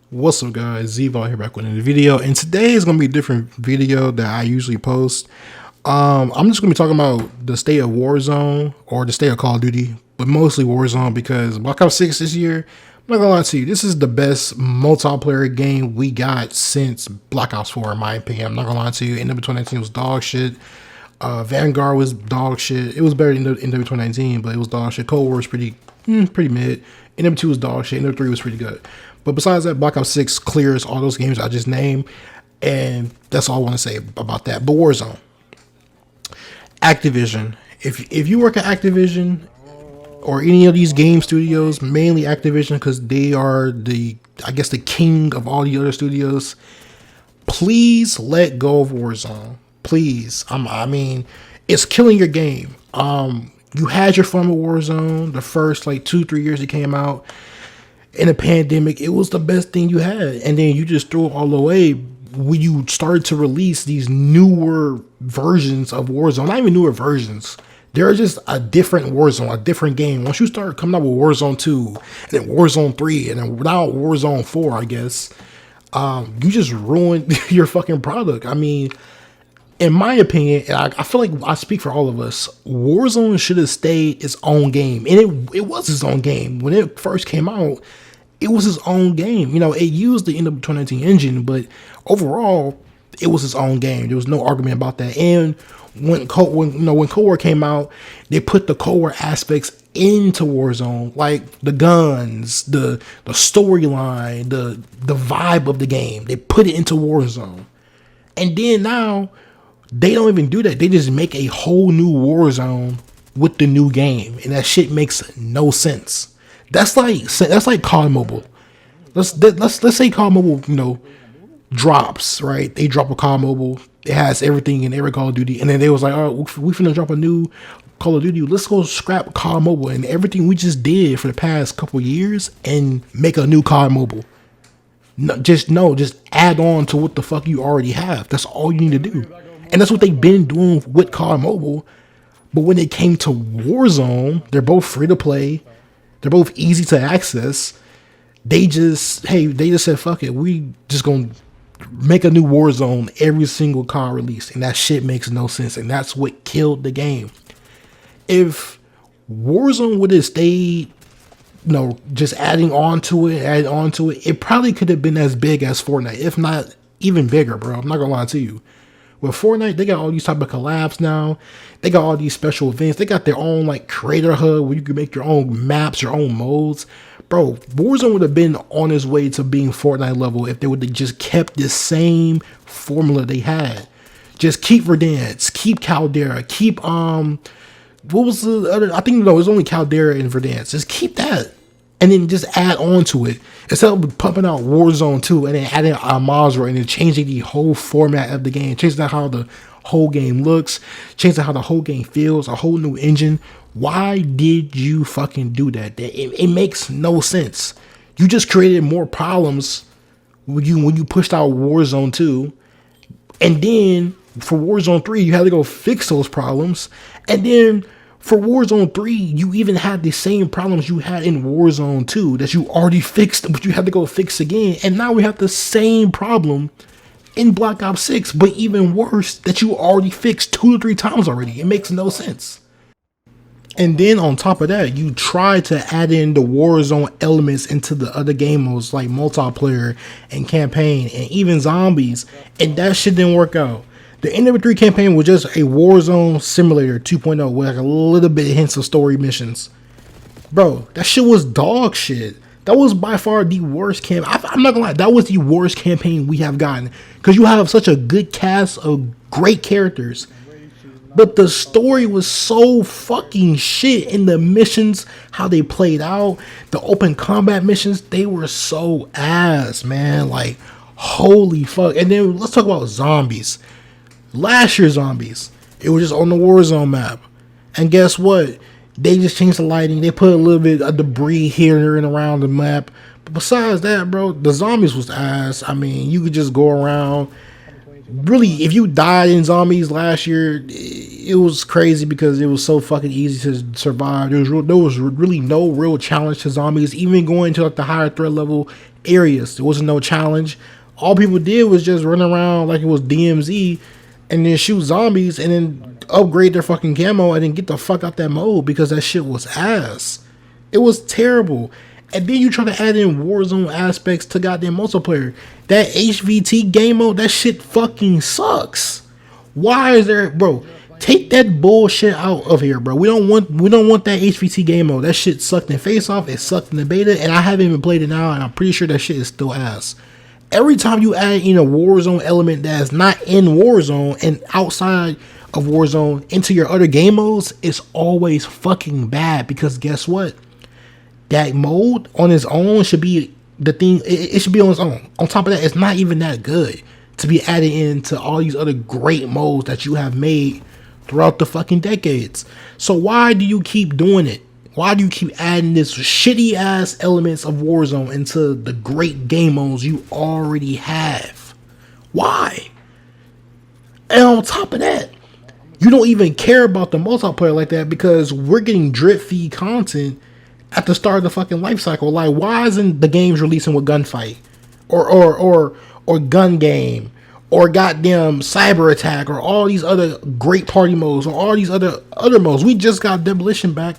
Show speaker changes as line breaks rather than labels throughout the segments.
What's up, guys? Zevo here back with another video, and today is gonna be a different video that I usually post. I'm just gonna be talking about the state of Warzone or the state of Call of Duty, but mostly Warzone because Black Ops 6 this year. I'm not gonna lie to you, this is the best multiplayer game we got since Black Ops 4, in my opinion. I'm not gonna lie to you. NW 2019 was dog shit. Vanguard was dog shit. It was better than NW 2019, but it was dog shit. Cold War was pretty mid. NW2 was dog shit. NW3 was pretty good. But besides that, Black Ops 6 clears all those games I just named, and that's all I want to say about that. But Warzone, Activision. If you work at Activision or any of these game studios, mainly Activision, because they are I guess the king of all the other studios, please let go of Warzone. Please. I mean, it's killing your game. You had your fun with Warzone the first like 2-3 years it came out. In a pandemic, it was the best thing you had, and then you just threw it all away when you started to release these newer versions of Warzone. Not even newer versions. They're just a different Warzone, a different game. Once you start coming out with Warzone 2, and then Warzone 3, and then now Warzone 4, I guess, you just ruined your fucking product. I mean, in my opinion, and I feel like I speak for all of us, Warzone should have stayed its own game. And it was its own game. When it first came out, it was its own game. You know, it used the NW 2019 engine, but overall, it was its own game. There was no argument about that. And when Cold War came out, they put the Cold War aspects into Warzone, like the guns, the storyline, the vibe of the game. They put it into Warzone. And then now, they don't even do that. They just make a whole new Warzone with the new game, and that shit makes no sense. That's like COD Mobile. Let's say COD Mobile, drops, right? They drop a COD Mobile. It has everything in every Call of Duty, and then they was like, "Oh, we finna drop a new Call of Duty. Let's go scrap COD Mobile and everything we just did for the past couple years and make a new COD Mobile." Just add on to what the fuck you already have. That's all you need to do. And that's what they've been doing with COD Mobile. But when it came to Warzone, they're both free to play. They're both easy to access. They just said, fuck it. We just gonna make a new Warzone every single COD release. And that shit makes no sense. And that's what killed the game. If Warzone would have stayed, just adding on to it, it probably could have been as big as Fortnite, if not even bigger, bro. I'm not gonna lie to you. With Fortnite, they got all these type of collabs now. They got all these special events. They got their own like creator hub where you can make your own maps, your own modes. Bro, Warzone would have been on its way to being Fortnite level if they would have just kept the same formula they had. Just keep Verdansk, keep Caldera, keep what was the other? I think it was only Caldera and Verdansk. Just keep that, and then just add on to it instead of pumping out Warzone 2 and then adding Amazra and then changing the whole format of the game, changing how the whole game looks, changing how the whole game feels, a whole new engine. Why did you fucking do that? It makes no sense. You just created more problems when you pushed out Warzone 2, and then for Warzone 3 you had to go fix those problems, and then for Warzone 3, you even had the same problems you had in Warzone 2 that you already fixed, but you had to go fix again. And now we have the same problem in Black Ops 6, but even worse, that you already fixed 2 to 3 times already. It makes no sense. And then on top of that, you try to add in the Warzone elements into the other game modes like multiplayer and campaign and even zombies, and that shit didn't work out. The NW3 campaign was just a Warzone simulator 2.0 with like a little bit of hints of story missions. Bro, that shit was dog shit. That was by far the worst campaign. I'm not gonna lie, that was the worst campaign we have gotten. Because you have such a good cast of great characters. But the story was so fucking shit. And the missions, how they played out, the open combat missions, they were so ass, man. Like, holy fuck. And then let's talk about zombies. Last year's zombies, it was just on the Warzone map, and guess what? They just changed the lighting. They put a little bit of debris here and around the map, but besides that, bro, the zombies was ass. I mean, you could just go around really, if you died in zombies last year, it was crazy because it was so fucking easy to survive. There was really no real challenge to zombies, even going to like the higher threat level areas. There wasn't no challenge. All people did was just run around like it was DMZ and then shoot zombies and then upgrade their fucking camo and then get the fuck out that mode because that shit was ass. It was terrible. And then you try to add in Warzone aspects to goddamn multiplayer. That HVT game mode, that shit fucking sucks. Why is there, bro? Take that bullshit out of here, bro. We don't want that HVT game mode. That shit sucked in Face Off. It sucked in the beta, and I haven't even played it now, and I'm pretty sure that shit is still ass. Every time you add in a Warzone element that's not in Warzone and outside of Warzone into your other game modes, it's always fucking bad because guess what? That mode on its own should be the thing. It should be on its own. On top of that, it's not even that good to be added into all these other great modes that you have made throughout the fucking decades. So why do you keep doing it? Why do you keep adding this shitty ass elements of Warzone into the great game modes you already have? Why? And on top of that, you don't even care about the multiplayer like that because we're getting drip feed content at the start of the fucking life cycle. Like, why isn't the games releasing with gunfight or gun game or goddamn cyber attack or all these other great party modes or all these other modes? We just got demolition back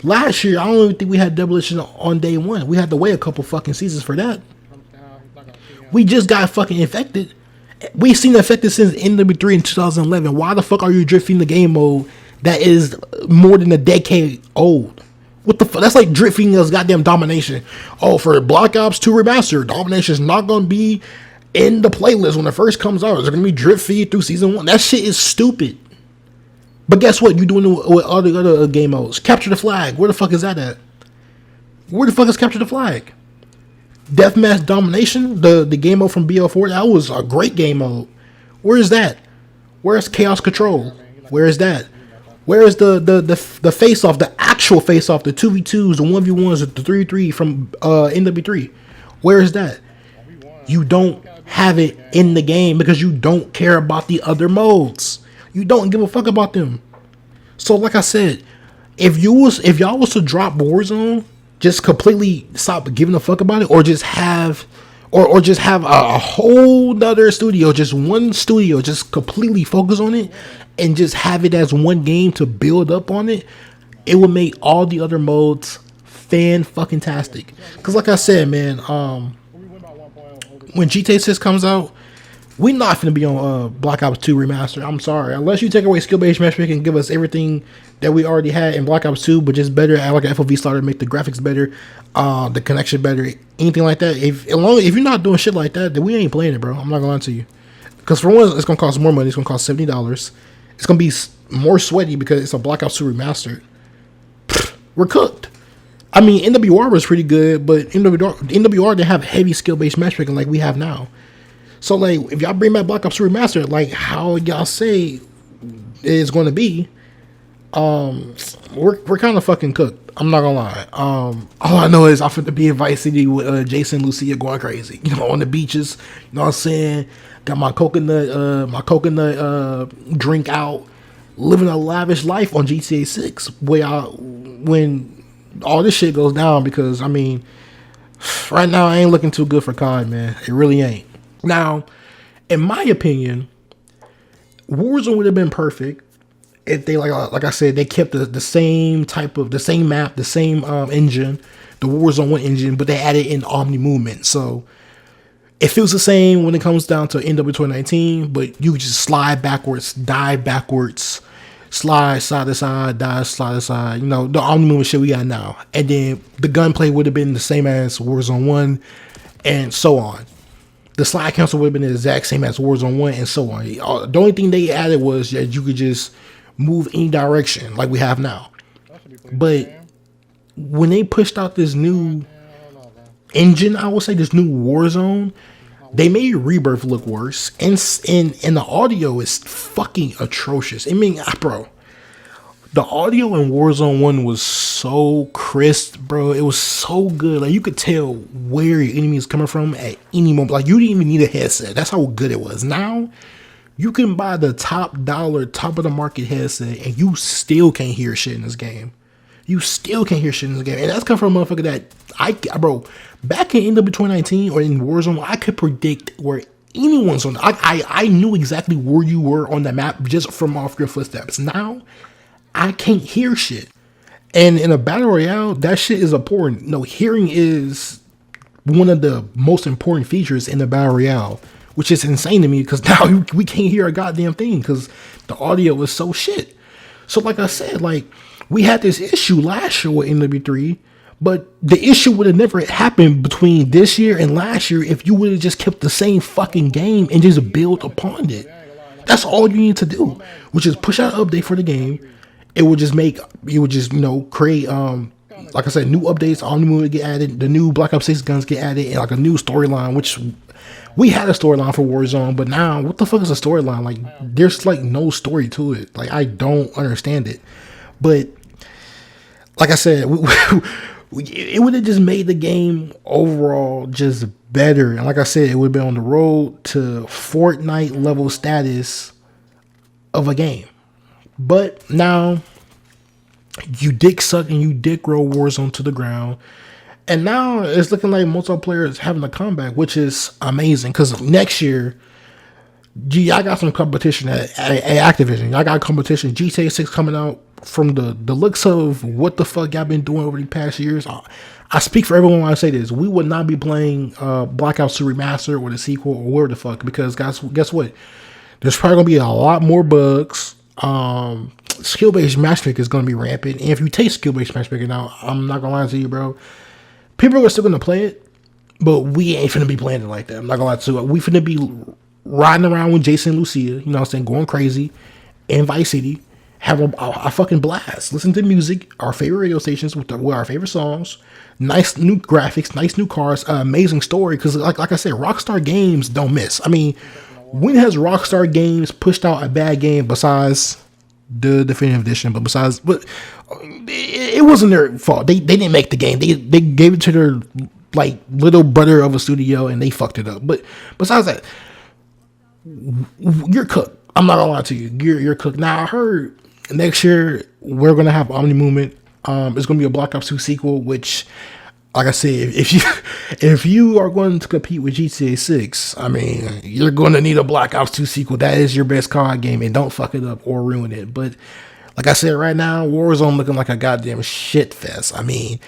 last year. I don't even think we had demolition on day one. We had to wait a couple fucking seasons for that. We just got fucking infected. We've seen infected since NW3 in 2011. Why the fuck are you drifting the game mode that is more than a decade old? What the fuck? That's like drip feeding us goddamn domination. Oh, for Black Ops 2 Remastered, domination is not going to be in the playlist when it first comes out. It's going to be drip feed through season 1. That shit is stupid. But guess what? You doing it with all the other game modes. Capture the flag. Where the fuck is that at? Where the fuck is capture the flag? Deathmatch domination, the game mode from BL4, that was a great game mode. Where is that? Where's chaos control? Where is that? Where is the face off, the actual face off, the 2v2s, the 1v1s, the 3v3 from NW3? Where is that? You don't have it in the game because you don't care about the other modes. You don't give a fuck about them. So like I said, if y'all was to drop Warzone, just completely stop giving a fuck about it, or just have a whole nother studio, just one studio, just completely focus on it and just have it as one game to build up on it, it would make all the other modes fan-fucking-tastic. Because like I said, man, when GTA 6 comes out, we're not finna be on Black Ops 2 Remastered. I'm sorry. Unless you take away skill-based matchmaking and give us everything that we already had in Black Ops 2, but just better, add like an FOV starter, make the graphics better, the connection better, anything like that. If you're not doing shit like that, then we ain't playing it, bro. I'm not gonna lie to you. Because for one, it's gonna cost more money. It's gonna cost $70. It's gonna be more sweaty because it's a Black Ops 2 Remastered. We're cooked. I mean, NWR was pretty good, but NWR didn't have heavy skill-based matchmaking like we have now. So, like, if y'all bring back Black Ops 2 Remastered, like how y'all say it's going to be, we're kind of fucking cooked. I'm not gonna lie. All I know is I'm finna be in Vice City with Jason, Lucia going crazy. You know, on the beaches. You know what I'm saying? Got my coconut drink out, living a lavish life on GTA 6. When all this shit goes down, because I mean, right now I ain't looking too good for COD, man. It really ain't. Now, in my opinion, Warzone would have been perfect if they like I said, they kept the same map, the same engine, the Warzone 1 engine, but they added in Omni movement. So it feels the same when it comes down to NW 2019, but you just slide backwards, dive backwards, slide side to side, dive side to side. You know, the Omni movement shit we got now. And then the gunplay would have been the same as Warzone 1 and so on. The slide cancel would have been the exact same as Warzone 1 and so on. The only thing they added was that you could just move any direction like we have now. But when they pushed out this new engine, I would say this new Warzone, they made Rebirth look worse. And the audio is fucking atrocious. I mean, bro, The audio in Warzone 1 was so crisp, bro. It was so good. Like, you could tell where your enemy is coming from at any moment. Like, you didn't even need a headset. That's how good it was. Now, you can buy the top dollar, top of the market headset, and you still can't hear shit in this game. You still can't hear shit in this game. And that's coming from a motherfucker that, bro, back in NW 2019 or in Warzone, I could predict where anyone's on. I knew exactly where you were on the map just from off your footsteps. Now, I can't hear shit. And in a battle royale, that shit is important. No, hearing is one of the most important features in the battle royale, which is insane to me because now we can't hear a goddamn thing because the audio is so shit. So like I said, like, we had this issue last year with NW3, but the issue would have never happened between this year and last year if you would have just kept the same fucking game and just build upon it. That's all you need to do, which is push out an update for the game. It would just create, like I said, new updates, Omni would get added, the new Black Ops 6 guns get added, and like a new storyline, which we had a storyline for Warzone, but now, what the fuck is a storyline? Like, there's like no story to it. Like, I don't understand it. But, like I said, it would have just made the game overall just better. And like I said, it would have been on the road to Fortnite level status of a game. But now, you dick suck and you dick roll Warzone to the ground. And now it's looking like multiplayer is having a comeback, which is amazing. Because next year, I got some competition at Activision. I got competition. GTA 6 coming out. From the looks of what the fuck y'all been doing over the past years, I speak for everyone when I say this. We would not be playing Black Ops 2 Remaster or the sequel or whatever the fuck. Because guess what? There's probably going to be a lot more bugs. Skill-based matchmaking is going to be rampant. And if you take skill-based matchmaking now, I'm not going to lie to you, bro. People are still going to play it, but we ain't finna be playing it like that. I'm not going to lie to you. We finna be riding around with Jason and Lucia, you know what I'm saying, going crazy in Vice City, have a fucking blast. Listen to music, our favorite radio stations with our favorite songs, nice new graphics, nice new cars, amazing story. Because like I said, Rockstar Games don't miss. I mean, when has Rockstar Games pushed out a bad game besides the Definitive Edition? But it wasn't their fault. They didn't make the game. They gave it to their like little brother of a studio and they fucked it up. But besides that, you're cooked. I'm not gonna lie to you. You're cooked. Now I heard next year we're gonna have Omni Movement. It's gonna be a Black Ops 2 sequel, which, like I said, if you are going to compete with GTA 6, I mean, you're going to need a Black Ops 2 sequel. That is your best COD game, and don't fuck it up or ruin it. But like I said, right now, Warzone looking like a goddamn shit fest. I mean,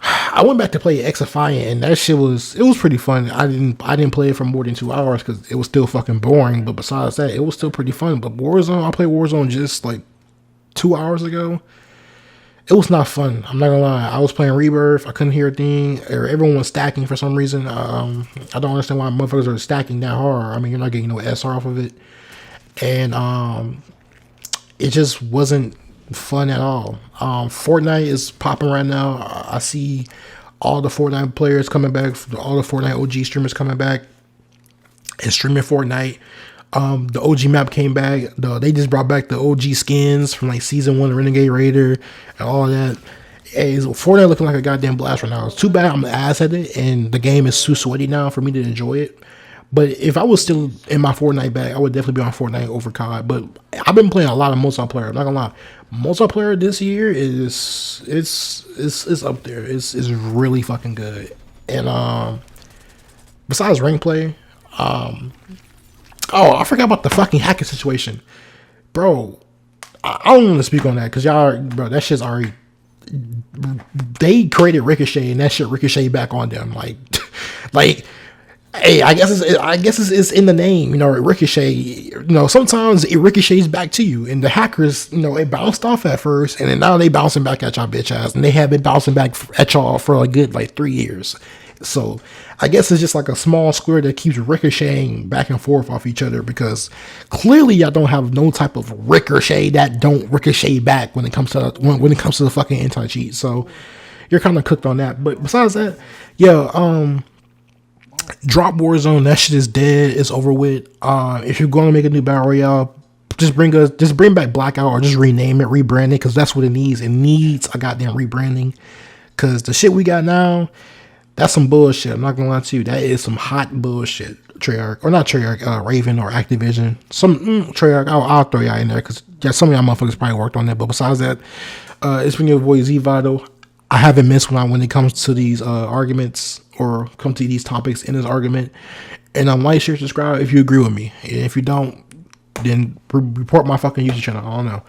I went back to play Xaffiant, and that shit was pretty fun. I didn't play it for more than 2 hours because it was still fucking boring. But besides that, it was still pretty fun. But Warzone, I played Warzone just like 2 hours ago. It was not fun. I'm not gonna lie. I was playing Rebirth. I couldn't hear a thing. Or everyone was stacking for some reason. I don't understand why motherfuckers are stacking that hard. I mean, you're not getting no SR off of it, and it just wasn't fun at all. Fortnite is popping right now. I see all the Fortnite players coming back. All the Fortnite OG streamers coming back and streaming Fortnite. The OG map came back. They just brought back the OG skins from like season 1, Renegade Raider and all that. Hey, so Fortnite looking like a goddamn blast right now. It's too bad I'm the ass at it and the game is too sweaty now for me to enjoy it. But if I was still in my Fortnite bag, I would definitely be on Fortnite over COD. But I've been playing a lot of multiplayer. I'm not gonna lie, multiplayer this year is up there. It's really fucking good. And besides rank play, oh, I forgot about the fucking hacking situation. Bro, I don't want to speak on that because that shit's already. They created Ricochet and that shit ricocheted back on them. Like, hey, I guess it's in the name, you know, Ricochet. You know, sometimes it ricochets back to you. And the hackers, you know, it bounced off at first and then now they bouncing back at y'all bitch ass. And they have been bouncing back at y'all for a good 3 years. So I guess it's just like a small square that keeps ricocheting back and forth off each other because clearly y'all don't have no type of ricochet that don't ricochet back when it comes to the fucking anti-cheat. So you're kind of cooked on that. But besides that, yeah, drop Warzone. That shit is dead. It's over with. If you're going to make a new battle royale, just bring back Blackout or just rename it, rebrand it, because that's what it needs. It needs a goddamn rebranding. Because the shit we got now, that's some bullshit. I'm not gonna lie to you. That is some hot bullshit. Treyarch, or not Treyarch, Raven or Activision. Some Treyarch. I'll throw y'all in there because some of y'all motherfuckers probably worked on that. But besides that, it's been your boy Z Vado. I haven't missed when it comes to these arguments or come to these topics in this argument. And like, share, subscribe if you agree with me. And if you don't, then report my fucking YouTube channel. I don't know.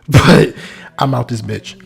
But I'm out this bitch.